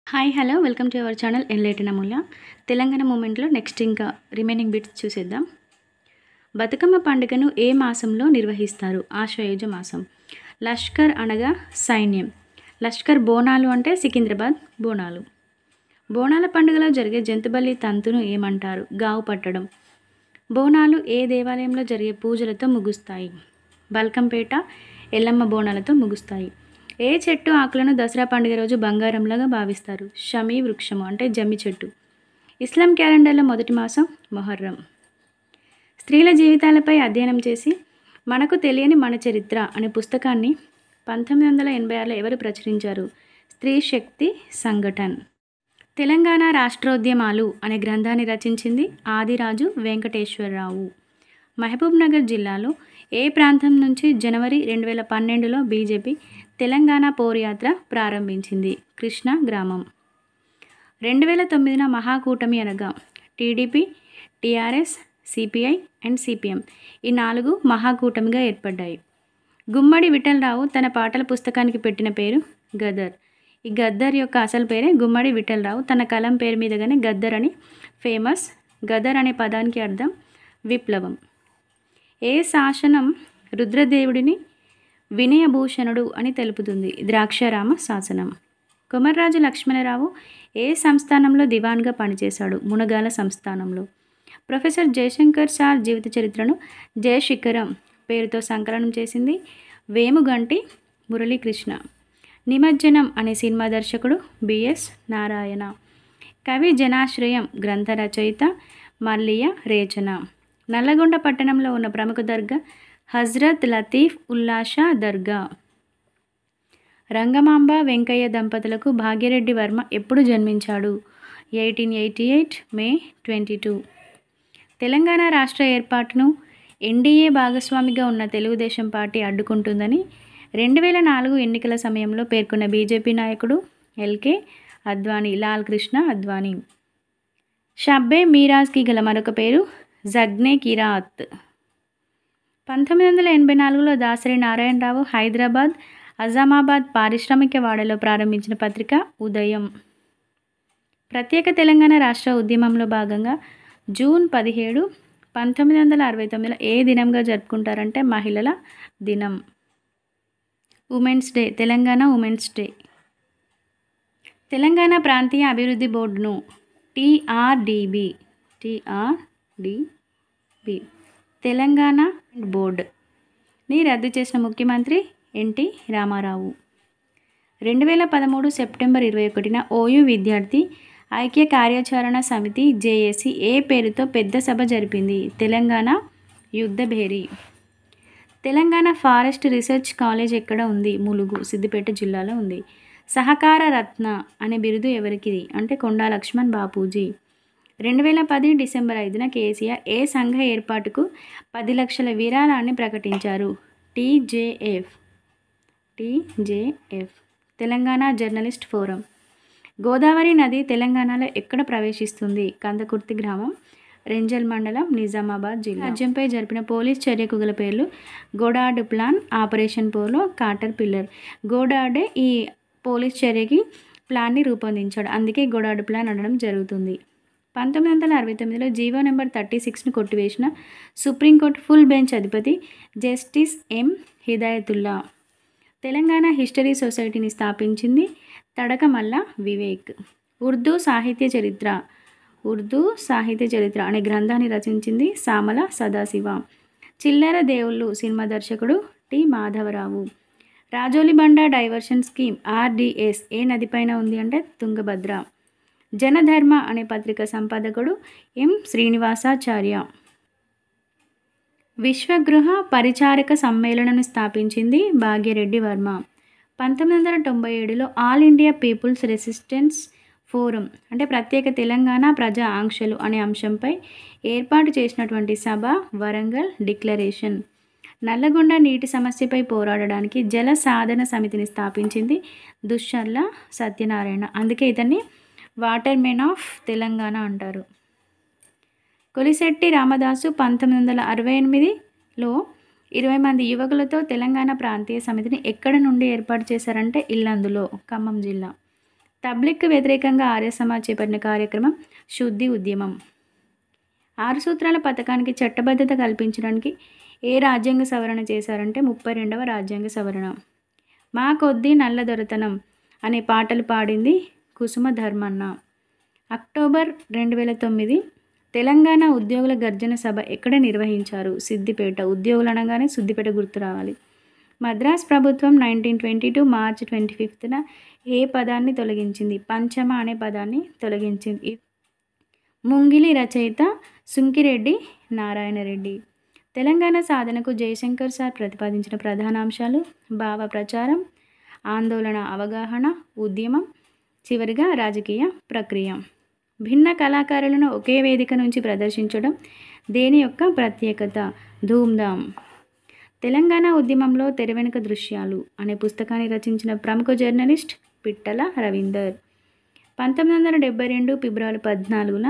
Hi hello welcome to our channel enlighten Amulya. Telangana మూమెంట్లో next ఇంకా remaining bits చూసేద్దాం. బతుకమ్మ పండుగను ఏ మాసంలో నిర్వహిస్తారు? ఆశ్వయుజ మాసం. లష్కర్ అనగా సైన్యం. లష్కర్ బోనాలు అంటే సికింద్రాబాద్ బోనాలు. బోనాల పండుగలో జరిగే జంతుబలి తంతును ఏమంటారు? గావు పట్టడం. బోనాలు ఏ దేవాలయంలో జరిగే పూజలతో ముగుస్తాయి? బల్కంపేట ఎల్లమ్మ బోనాలతో ముగుస్తాయి. ఏ చెట్టు ఆకులను దసరా పండుగ రోజు బంగారంలాగా భావిస్తారు? షమీ వృక్షము అంటే జమ్మి చెట్టు. ఇస్లాం క్యాలెండర్లో మొదటి మాసం మొహర్రం. స్త్రీల జీవితాలపై అధ్యయనం చేసి మనకు తెలియని మన చరిత్ర అనే పుస్తకాన్ని 1986లో ఎవరు ప్రచురించారు? స్త్రీ శక్తి సంఘటన్. తెలంగాణ రాష్ట్రోద్యమాలు అనే గ్రంథాన్ని రచించింది ఆదిరాజు వెంకటేశ్వరరావు. మహబూబ్ నగర్ జిల్లాలో ఏ ప్రాంతం నుంచి జనవరి 2012లో బీజేపీ తెలంగాణ పోరుయాత్ర ప్రారంభించింది? కృష్ణా గ్రామం. 2009 మహాకూటమి అనగా TDP, TRS, CPI and CPM ఈ 4 మహాకూటమిగా ఏర్పడ్డాయి. గుమ్మడి విఠలరావు తన పాటల పుస్తకానికి పెట్టిన పేరు గదర్. ఈ గద్దర్ యొక్క అసలు పేరే గుమ్మడి విఠలరావు. తన కలం పేరు మీదగానే గద్దర్ అని ఫేమస్. గదర్ అనే పదానికి అర్థం విప్లవం. ఏ శాసనం రుద్రదేవుడిని వినయభూషణుడు అని తెలుపుతుంది? ద్రాక్షారామ శాసనం. కొమర్రాజు లక్ష్మణరావు ఏ సంస్థానంలో దివాన్గా పనిచేశాడు? మునగాల సంస్థానంలో. ప్రొఫెసర్ జయశంకర్ సార్ జీవిత చరిత్రను జయశిఖరం పేరుతో సంకలనం చేసింది వేముగంటి మురళీకృష్ణ. నిమజ్జనం అనే సినిమా దర్శకుడు బిఎస్ నారాయణ. కవి జనాశ్రయం గ్రంథ రచయిత మల్లియ రేచన. నల్లగొండ పట్టణంలో ఉన్న ప్రముఖ దర్గా హజ్రత్ లతీఫ్ ఉల్లాషా దర్గా. రంగమాంబ వెంకయ్య దంపతులకు భాగ్యరెడ్డి వర్మ ఎప్పుడు జన్మించాడు? 1888 మే 22. తెలంగాణ రాష్ట్ర ఏర్పాటును ఎన్డీఏ భాగస్వామిగా ఉన్న తెలుగుదేశం పార్టీ అడ్డుకుంటుందని 2004 ఎన్నికల సమయంలో పేర్కొన్న బీజేపీ నాయకుడు ఎల్కే అద్వానీ. లాల్ కృష్ణ అద్వానీ. షబ్బే మీరాజ్కి గల మరొక పేరు జగ్నే కిరాత్. 1984లో దాసరి నారాయణరావు హైదరాబాద్ అజామాబాద్ పారిశ్రామిక వాడలో ప్రారంభించిన పత్రిక ఉదయం. ప్రత్యేక తెలంగాణ రాష్ట్ర ఉద్యమంలో భాగంగా జూన్ 17, 1969లో ఏ దినంగా జరుపుకుంటారంటే మహిళల దినం. Women's day. Telangana women's day. Telangana ప్రాంతీయ అభివృద్ధి బోర్డును టీఆర్డీబీ తెలంగాణ బోర్డుని రద్దు చేసిన ముఖ్యమంత్రి ఎన్టీ రామారావు. 2013 సెప్టెంబర్ 21న ఓయూ విద్యార్థి ఐక్య కార్యాచరణ సమితి జేఏసీ ఏ పేరుతో పెద్ద సభ జరిపింది? తెలంగాణ యుద్ధ భేరీ. తెలంగాణ ఫారెస్ట్ రీసెర్చ్ కాలేజ్ ఎక్కడ ఉంది? ములుగు, సిద్దిపేట జిల్లాలో ఉంది. సహకార రత్న అనే బిరుదు ఎవరికి అంటే కొండా లక్ష్మణ్ బాపూజీ. 2010 డిసెంబర్ 5న కేసీఆర్ ఏ సంఘ ఏర్పాటుకు 10 లక్షల విరాళాన్ని ప్రకటించారు? TJF. Telangana journalist forum. Godavari నది తెలంగాణలో ఎక్కడ ప్రవేశిస్తుంది? కందకుర్తి గ్రామం, రెంజల్ మండలం, నిజామాబాద్ జిల్లా. రాజ్యంపై జరిపిన పోలీస్ చర్యకు గల పేర్లు Goddard plan, operation polo, caterpillar. గోడార్డే ఈ పోలీస్ చర్యకి ప్లాన్ని రూపొందించాడు, అందుకే గోడార్డ్ ప్లాన్ అనడం జరుగుతుంది. 1969లో జీవో నెంబర్ 36ను కొట్టివేసిన సుప్రీంకోర్టు ఫుల్ బెంచ్ అధిపతి justice M Hidayatullah. Telangana history సొసైటీని స్థాపించింది తడకమల్ల వివేక్. ఉర్దూ సాహిత్య చరిత్ర అనే గ్రంథాన్ని రచించింది సామల సదాశివ. చిల్లర దేవుళ్ళు సినిమా దర్శకుడు T Madhavarao. Rajolibanda diversion scheme RDS ఏ నదిపైన ఉంది అంటే తుంగభద్ర. జనధర్మ అనే పత్రిక సంపాదకుడు ఎం శ్రీనివాసాచార్య. విశ్వగృహ పరిచారక సమ్మేళనం స్థాపించింది భాగ్యరెడ్డి వర్మ. 1997లో all India peoples resistance forum అంటే ప్రత్యేక తెలంగాణ ప్రజా ఆంక్షలు అనే అంశంపై ఏర్పాటు చేసినటువంటి సభ వరంగల్ డిక్లరేషన్. నల్లగొండ నీటి సమస్యపై పోరాడడానికి జల సాధన సమితిని స్థాపించింది దుశ్శర్ల సత్యనారాయణ, అందుకే ఇతన్ని వాటర్ మెన్ ఆఫ్ తెలంగాణ అంటారు. కొలిశెట్టి రామదాసు 1968లో 20 మంది యువకులతో తెలంగాణ ప్రాంతీయ సమితిని ఎక్కడ నుండి ఏర్పాటు చేశారంటే ఇల్లందులో, ఖమ్మం జిల్లా. తబ్లిగ్కు వ్యతిరేకంగా ఆర్య సమాజ్ చేపట్టిన కార్యక్రమం శుద్ధి ఉద్యమం. 6 సూత్రాల పథకానికి చట్టబద్ధత కల్పించడానికి ఏ రాజ్యాంగ సవరణ చేశారంటే 32వ రాజ్యాంగ సవరణ. మా కొద్దీ నల్ల దొరతనం అనే పాటలు పాడింది కుసుమ ధర్మన్న. అక్టోబర్ 2009 తెలంగాణ ఉద్యోగుల గర్జన సభ ఎక్కడ నిర్వహించారు? సిద్దిపేట. ఉద్యోగులు అనగానే సిద్దిపేట గుర్తు రావాలి. మద్రాస్ ప్రభుత్వం 1922 మార్చి 25న ఏ పదాన్ని తొలగించింది? పంచమ అనే పదాన్ని తొలగించింది. ముంగిలి రచయిత సుంకిరెడ్డి నారాయణరెడ్డి. తెలంగాణ సాధనకు జయశంకర్ సార్ ప్రతిపాదించిన ప్రధాన అంశాలు: భావ ప్రచారం, ఆందోళన అవగాహన, ఉద్యమం, చివరిగా రాజకీయ ప్రక్రియ. భిన్న కళాకారులను ఒకే వేదిక నుంచి ప్రదర్శించడం దేని యొక్క ప్రత్యేకత? ధూమ్ధామ్. తెలంగాణ ఉద్యమంలో తెర వెనుక దృశ్యాలు అనే పుస్తకాన్ని రచించిన ప్రముఖ జర్నలిస్ట్ పిట్టల రవీందర్. 1972 ఫిబ్రవరి 14న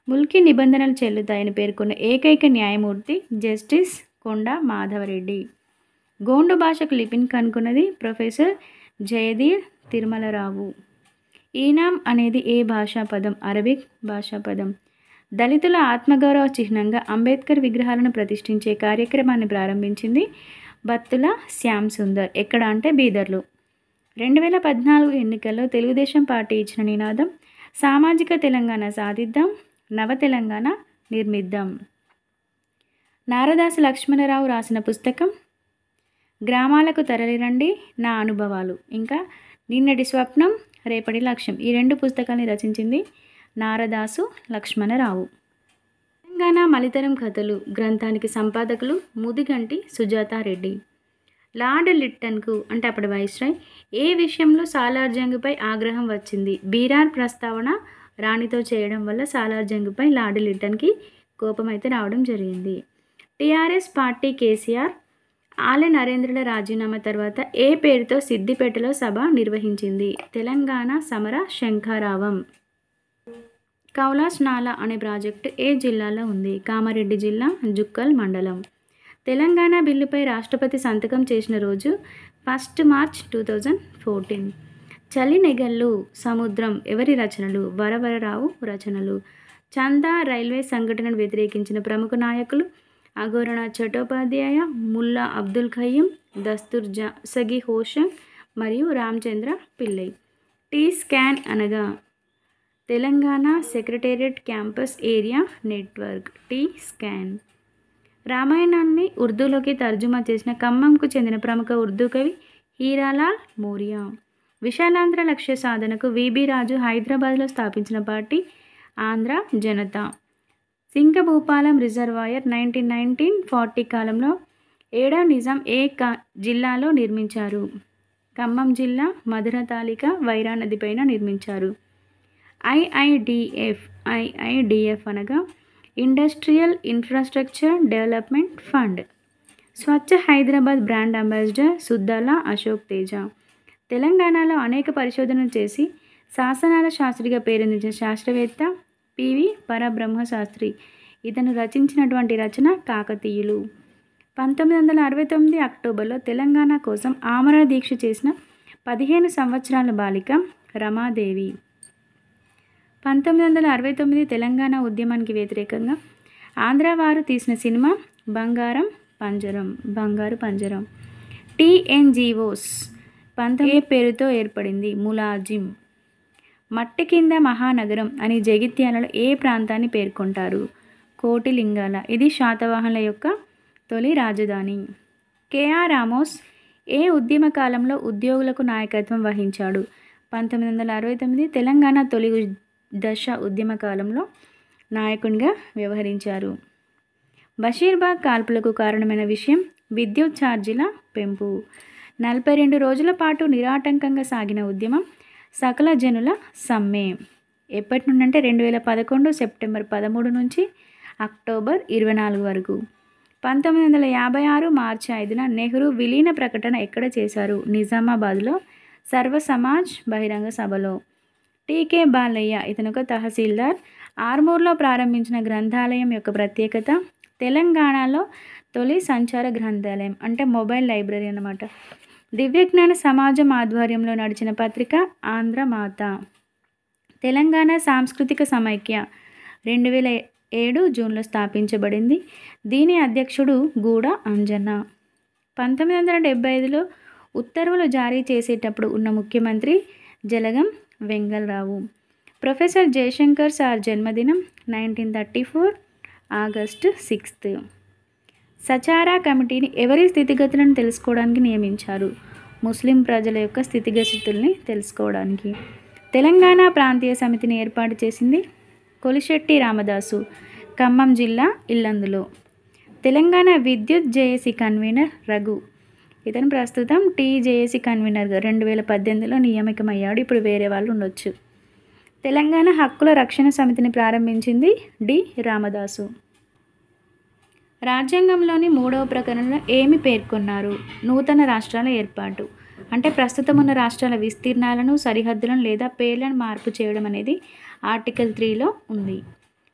ముల్కీ నిబంధనలు చెల్లుతాయని పేర్కొన్న ఏకైక న్యాయమూర్తి జస్టిస్ కొండ మాధవరెడ్డి. గోండు భాషకు లిపిని కనుగొన్నది ప్రొఫెసర్ జయధీర్ తిరుమలరావు. ఈనాం అనేది ఏ భాషా పదం? అరబిక్ భాషా పదం. దళితుల ఆత్మగౌరవ చిహ్నంగా అంబేద్కర్ విగ్రహాలను ప్రతిష్ఠించే కార్యక్రమాన్ని ప్రారంభించింది బత్తుల శ్యామ్ సుందర్. ఎక్కడ అంటే బీదర్లో. 2014 ఎన్నికల్లో తెలుగుదేశం పార్టీ ఇచ్చిన నినాదం సామాజిక తెలంగాణ సాధిద్దాం, నవ తెలంగాణ నిర్మిద్దాం. నారదాసు లక్ష్మణరావు రాసిన పుస్తకం గ్రామాలకు తరలిరండి నా అనుభవాలు, ఇంకా నిన్నటి స్వప్నం రేపటి లక్ష్యం. ఈ 2 పుస్తకాన్ని రచించింది నారదాసు లక్ష్మణరావు. తెలంగాణ మలితరం కథలు గ్రంథానికి సంపాదకులు ముదిగంటి సుజాతారెడ్డి. లార్డ్ లిట్టన్కు అంటే అప్పటి వైస్రాయ్ ఏ విషయంలో సాలార్జంగ్పై ఆగ్రహం వచ్చింది? బీరార్ ప్రస్తావన రాణితో చేయడం వల్ల సాలార్జంగ్పై లార్డ్ లిట్టన్కి కోపం అయితే రావడం జరిగింది. టీఆర్ఎస్ పార్టీ కేసీఆర్ ఆలె నరేంద్రుల రాజీనామా తర్వాత ఏ పేరుతో సిద్దిపేటలో సభ నిర్వహించింది? తెలంగాణ సమర శంఖారావం. కౌలాస్ నాలా అనే ప్రాజెక్టు ఏ జిల్లాలో ఉంది? కామారెడ్డి జిల్లా, జుక్కల్ మండలం. తెలంగాణ బిల్లుపై రాష్ట్రపతి సంతకం చేసిన రోజు 1 మార్చ్ 2014. చలినెగళ్ళు సముద్రం ఎవరి రచనలు? వరవరరావు రచనలు. చందా రైల్వే సంఘటనను వ్యతిరేకించిన ప్రముఖ నాయకులు అఘోరనాథ్ చట్టోపాధ్యాయ, ముల్లా అబ్దుల్ ఖయ్యం, దస్తూర్ సగి హోషంగ్ మరియు రామచంద్ర పిల్లై. టీ స్కాన్ అనగా Telangana secretariat campus area network. T scan. రామాయణాన్ని ఉర్దూలోకి తర్జుమా చేసిన ఖమ్మంకు చెందిన ప్రముఖ ఉర్దూ కవి హీరాలాల్ మోరియా. విశాలాంధ్ర లక్ష్య సాధనకు విబి రాజు హైదరాబాద్లో స్థాపించిన పార్టీ ఆంధ్ర జనతా. సింగభూపాలం రిజర్వాయర్ 1940 కాలంలో ఏడవ నిజాం ఏ జిల్లాలో నిర్మించారు? ఖమ్మం జిల్లా మధురతాలిక వైరా నదిపైన నిర్మించారు. ఐఐడిఎఫ్ అనగా ఇండస్ట్రియల్ ఇన్ఫ్రాస్ట్రక్చర్ డెవలప్మెంట్ ఫండ్. స్వచ్ఛ హైదరాబాద్ బ్రాండ్ అంబాసిడర్ సుద్దాల అశోక్ తేజ. తెలంగాణలో అనేక పరిశోధనలు చేసి శాసనాల శాస్త్రిగా పేరొందించిన శాస్త్రవేత్త పివి పరబ్రహ్మ శాస్త్రి. ఇతను రచించినటువంటి రచన కాకతీయులు. 1969 అక్టోబర్లో తెలంగాణ కోసం ఆమర దీక్ష చేసిన 15 సంవత్సరాల బాలిక రమాదేవి. 1969 తెలంగాణ ఉద్యమానికి వ్యతిరేకంగా ఆంధ్రవారు తీసిన సినిమా బంగారు పంజరం. టీఎన్జిఓస్ ఏ పేరుతో ఏర్పడింది? ములాజిం. మట్టి కింద మహానగరం అని జగిత్యాలలో ఏ ప్రాంతాన్ని పేర్కొంటారు? కోటిలింగాల. ఇది శాతవాహనుల యొక్క తొలి రాజధాని. కేఆర్ రామోస్ ఏ ఉద్యమ కాలంలో ఉద్యోగులకు నాయకత్వం వహించాడు? 1969 తెలంగాణ తొలి దశ ఉద్యమ కాలంలో నాయకునిగా వ్యవహరించారు. బషీర్బాగ్ కాల్పులకు కారణమైన విషయం విద్యుత్ ఛార్జీల పెంపు. 42 రోజుల పాటు నిరాటంకంగా సాగిన ఉద్యమం సకల జనుల సమ్మె. ఎప్పటి నుండి అంటే 2011 సెప్టెంబర్ 13 నుంచి అక్టోబర్ 24 వరకు. 1956 మార్చి 5న నెహ్రూ విలీన ప్రకటన ఎక్కడ చేశారు? నిజామాబాద్లో సర్వ సమాజ్ బహిరంగ సభలో. టీకే బాలయ్య ఇతనొక తహసీల్దార్. ఆర్మూర్లో ప్రారంభించిన గ్రంథాలయం యొక్క ప్రత్యేకత తెలంగాణలో తొలి సంచార గ్రంథాలయం అంటే మొబైల్ లైబ్రరీ అన్నమాట. దివ్యజ్ఞాన సమాజం ఆధ్వర్యంలో నడిచిన పత్రిక ఆంధ్రమాత. తెలంగాణ సాంస్కృతిక సమైక్య 2007 జూన్లో స్థాపించబడింది. దీని అధ్యక్షుడు గూడ అంజన్న. 1975లో ఉత్తర్వులు జారీ చేసేటప్పుడు ఉన్న ముఖ్యమంత్రి జలగం వెంగళరావు. ప్రొఫెసర్ జయశంకర్ సార్ జన్మదినం 1934 ఆగస్టు 6. సచారా కమిటీని ఎవరి స్థితిగతులను తెలుసుకోవడానికి నియమించారు? ముస్లిం ప్రజల యొక్క స్థితిగతుల్ని తెలుసుకోవడానికి. తెలంగాణ ప్రాంతీయ సమితిని ఏర్పాటు చేసింది కొలిశెట్టి రామదాసు, ఖమ్మం జిల్లా ఇల్లందులో. తెలంగాణ విద్యుత్ జేఏసీ కన్వీనర్ రఘు. ఇతను ప్రస్తుతం టీజేఏసీ కన్వీనర్గా 2018లో నియామకమయ్యాడు. ఇప్పుడు వేరే వాళ్ళు ఉండొచ్చు. తెలంగాణ హక్కుల రక్షణ సమితిని ప్రారంభించింది డి రామదాసు. రాజ్యాంగంలోని 3వ ప్రకరణలో ఏమి పేర్కొన్నారు? నూతన రాష్ట్రాల ఏర్పాటు. అంటే ప్రస్తుతం ఉన్న రాష్ట్రాల విస్తీర్ణాలను, సరిహద్దులను లేదా పేర్లను మార్పు చేయడం అనేది ఆర్టికల్ 3లో ఉంది.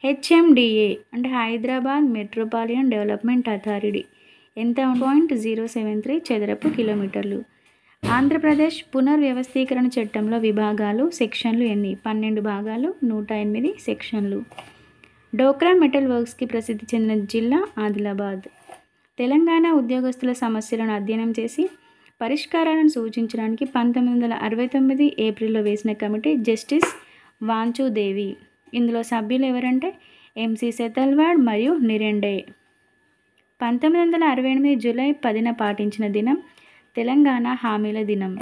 హెచ్ఎండిఏ అంటే హైదరాబాద్ మెట్రోపాలిటన్ డెవలప్మెంట్ అథారిటీ. ఎంత? 0.073 చదరపు కిలోమీటర్లు. ఆంధ్రప్రదేశ్ పునర్వ్యవస్థీకరణ చట్టంలో విభాగాలు, సెక్షన్లు ఎన్ని? 12 భాగాలు, 108 సెక్షన్లు. డోక్రా మెటల్ వర్క్స్కి ప్రసిద్ధి చెందిన జిల్లా ఆదిలాబాద్. తెలంగాణ ఉద్యోగస్తుల సమస్యలను అధ్యయనం చేసి పరిష్కారాలను సూచించడానికి 1969 ఏప్రిల్లో వేసిన కమిటీ జస్టిస్ వాంచుదేవి. ఇందులో సభ్యులు ఎవరంటే ఎంసీ సెతల్వాడ్ మరియు నిరెండే. 1968 జూలై 10న పాటించిన దినం తెలంగాణ హామీల దినం.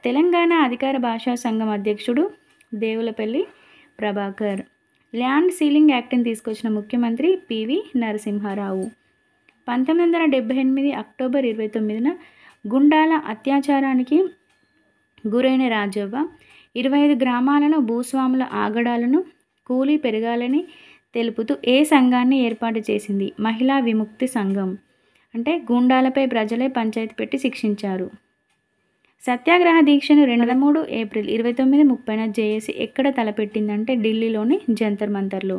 తెలంగాణ అధికార భాషా సంఘం అధ్యక్షుడు దేవులపల్లి ప్రభాకర్. ల్యాండ్ సీలింగ్ యాక్ట్ని తీసుకొచ్చిన ముఖ్యమంత్రి పివి నరసింహారావు. 1978 అక్టోబర్ 29న గుండాల అత్యాచారానికి గురైన రాజవ్వ 25 గ్రామాలను భూస్వాముల ఆగడాలను కూలీ పెరగాలని తెలుపుతూ ఏ సంఘాన్ని ఏర్పాటు చేసింది? మహిళా విముక్తి సంఘం. అంటే గూండాలపై ప్రజలే పంచాయతీ పెట్టి శిక్షించారు. సత్యాగ్రహ దీక్షను 23 ఏప్రిల్ 29:30న జేఏసీ ఎక్కడ తలపెట్టిందంటే ఢిల్లీలోని జంతర్ మంతర్లో.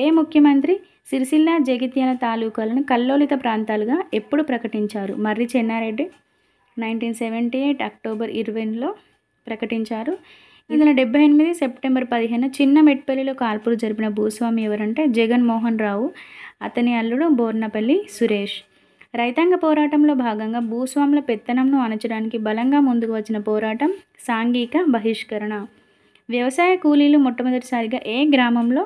ఏ ముఖ్యమంత్రి సిరిసిల్ల, జగిత్యాల తాలూకాలను కల్లోలిత ప్రాంతాలుగా ఎప్పుడు ప్రకటించారు? మర్రి చెన్నారెడ్డి 1978 అక్టోబర్ 20లో ప్రకటించారు. ఇందులో 78 సెప్టెంబర్ 15 చిన్న మెట్పల్లిలో కాల్పులు జరిపిన భూస్వామి ఎవరంటే జగన్మోహన్ రావు, అతని అల్లుడు బోర్నపల్లి సురేష్. రైతాంగ పోరాటంలో భాగంగా భూస్వాముల పెత్తనంను అణచడానికి బలంగా ముందుకు వచ్చిన పోరాటం సాంఘిక బహిష్కరణ. వ్యవసాయ కూలీలు మొట్టమొదటిసారిగా ఏ గ్రామంలో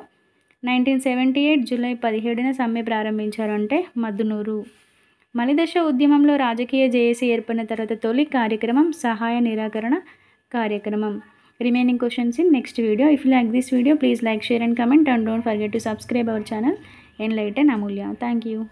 1978 జూలై 17న సమ్మె ప్రారంభించారు అంటే మద్దునూరు. మలిదశ ఉద్యమంలో రాజకీయ జేఏసీ ఏర్పడిన తర్వాత తొలి కార్యక్రమం సహాయ నిరాకరణ కార్యక్రమం. Remaining questions in next video. If you like this video, please like, share and comment, and don't forget to subscribe our channel Enlighten Amulya. Thank you.